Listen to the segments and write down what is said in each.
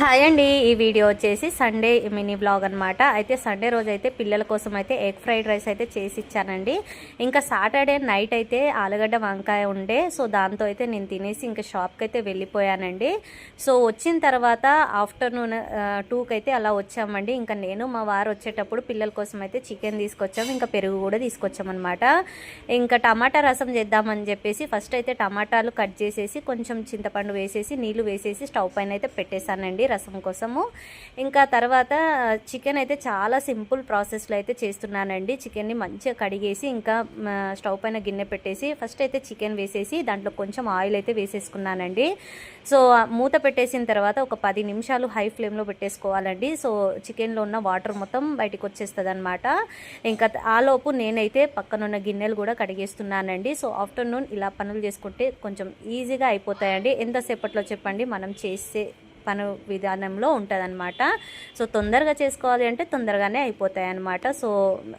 Hi అండి, ఈ video వచ్చేసి సండే మినీ బ్లాగ్ అనమాట. అయితే సండే రోజు అయితే పిల్లల కోసం అయితే ఎగ్ ఫ్రైడ్ రైస్ అయితే చేసి ఇచ్చానండి. ఇంకా సాటర్డే నైట్ అయితే ఆలుగడ్డ వంకాయ ఉండే, సో దాంతో అయితే నేను తినేసి ఇంకా షాప్కి అయితే వెళ్ళిపోయానండి. సో వచ్చిన తర్వాత ఆఫ్టర్నూన్ 2కి అయితే అలా వచ్చామండి. ఇంకా నేను మా వారు వచ్చేటప్పుడు పిల్లల కోసం అయితే చికెన్ తీసుకొచ్చాము, ఇంకా పెరుగు కూడా తీసుకొచ్చామన్నమాట. ఇంకా టమాటా రసం చేద్దామని చెప్పేసి ఫస్ట్ అయితే టమాటాలు కట్ చేసేసి కొంచెం చింతపండు వేసేసి నీళ్లు వేసేసి స్టవ్ పైన అయితే పెట్టేశానండి రసం కోసము. ఇంకా తర్వాత చికెన్ అయితే చాలా సింపుల్ ప్రాసెస్లో అయితే చేస్తున్నానండి. చికెన్ని మంచిగా కడిగేసి ఇంకా స్టవ్ పైన గిన్నె పెట్టేసి ఫస్ట్ అయితే చికెన్ వేసేసి దాంట్లో కొంచెం ఆయిల్ అయితే వేసేసుకున్నానండి. సో మూత పెట్టేసిన తర్వాత ఒక 10 నిమిషాలు హై ఫ్లేమ్లో పెట్టేసుకోవాలండి. సో చికెన్లో ఉన్న వాటర్ మొత్తం బయటకు వచ్చేస్తుంది అనమాట. ఇంకా ఆలోపు నేనైతే పక్కనున్న గిన్నెలు కూడా కడిగేస్తున్నానండి. సో ఆఫ్టర్నూన్ ఇలా పనులు చేసుకుంటే కొంచెం ఈజీగా అయిపోతాయండి. ఎంతసేపట్లో చెప్పండి, మనం చేసే పను విధానంలో ఉంటుందన్నమాట. సో తొందరగా చేసుకోవాలి అంటే తొందరగానే అయిపోతాయి అన్నమాట. సో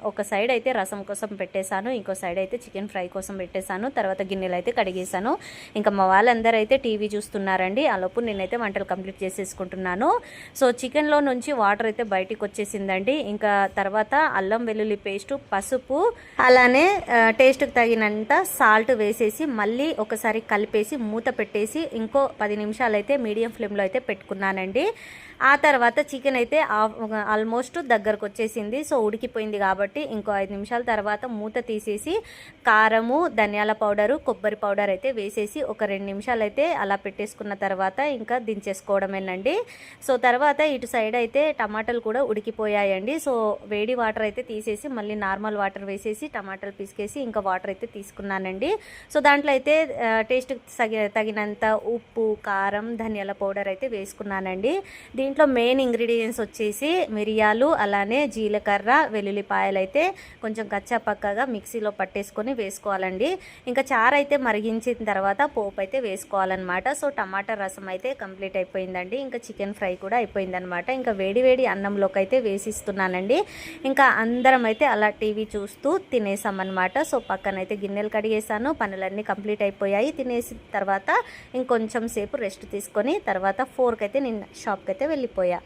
ఒక సైడ్ అయితే రసం కోసం పెట్టేశాను, ఇంకో సైడ్ అయితే చికెన్ ఫ్రై కోసం పెట్టేశాను. తర్వాత గిన్నెలు అయితే కడిగేశాను. ఇంకా మా వాళ్ళందరూ అయితే టీవీ చూస్తున్నారండి. ఆలోపు నేనైతే వంటలు కంప్లీట్ చేసేసుకుంటున్నాను. సో చికెన్లో నుంచి వాటర్ అయితే బయటికి వచ్చేసిందండి. ఇంకా తర్వాత అల్లం వెల్లుల్లి పేస్టు, పసుపు, అలానే టేస్ట్కి తగినంత సాల్ట్ వేసేసి మళ్ళీ ఒకసారి కలిపేసి మూత పెట్టేసి ఇంకో 10 నిమిషాలు అయితే మీడియం ఫ్లేమ్లో అయితే పెట్టుకున్నానండి. ఆ తర్వాత చికెన్ అయితే ఆల్మోస్ట్ దగ్గరకు వచ్చేసింది. సో ఉడికిపోయింది కాబట్టి ఇంకో 5 నిమిషాల తర్వాత మూత తీసేసి కారము, ధనియాల పౌడరు, కొబ్బరి పౌడర్ అయితే వేసేసి ఒక 2 నిమిషాలు అయితే అలా పెట్టేసుకున్న తర్వాత ఇంకా దించేసుకోవడమేనండి. సో తర్వాత ఇటు సైడ్ అయితే టమాటాలు కూడా ఉడికిపోయాయండి. సో వేడి వాటర్ అయితే తీసేసి మళ్ళీ నార్మల్ వాటర్ వేసేసి టమాటాలు పిసికేసి ఇంకా వాటర్ అయితే తీసుకున్నానండి. సో దాంట్లో అయితే టేస్ట్కి తగినంత ఉప్పు, కారం, ధనియాల పౌడర్ అయితే వేసుకున్నానండి. దీంట్లో మెయిన్ ఇంగ్రీడియంట్స్ వచ్చేసి మిరియాలు, అలానే జీలకర్ర, వెల్లుల్లిపాయలు అయితే కొంచెం కచ్చా పక్కగా మిక్సీలో పట్టేసుకొని వేసుకోవాలండి. ఇంకా చారు అయితే మరిగించిన తర్వాత పోపు అయితే వేసుకోవాలన్నమాట. సో టమాటా రసం అయితే కంప్లీట్ అయిపోయిందండి. ఇంకా చికెన్ ఫ్రై కూడా అయిపోయిందనమాట. ఇంకా వేడి వేడి అన్నంలోకి అయితే వేసిస్తున్నానండి. ఇంకా అందరం అయితే అలా టీవీ చూస్తూ తినేసామన్నమాట. సో పక్కనైతే గిన్నెలు కడిగేసాను, పనులన్నీ కంప్లీట్ అయిపోయాయి. తినేసిన తర్వాత ఇంకొంచెం సేపు రెస్ట్ తీసుకొని తర్వాత 4కి అయితే నేను షాప్కి అయితే వెళ్ళిపోయా.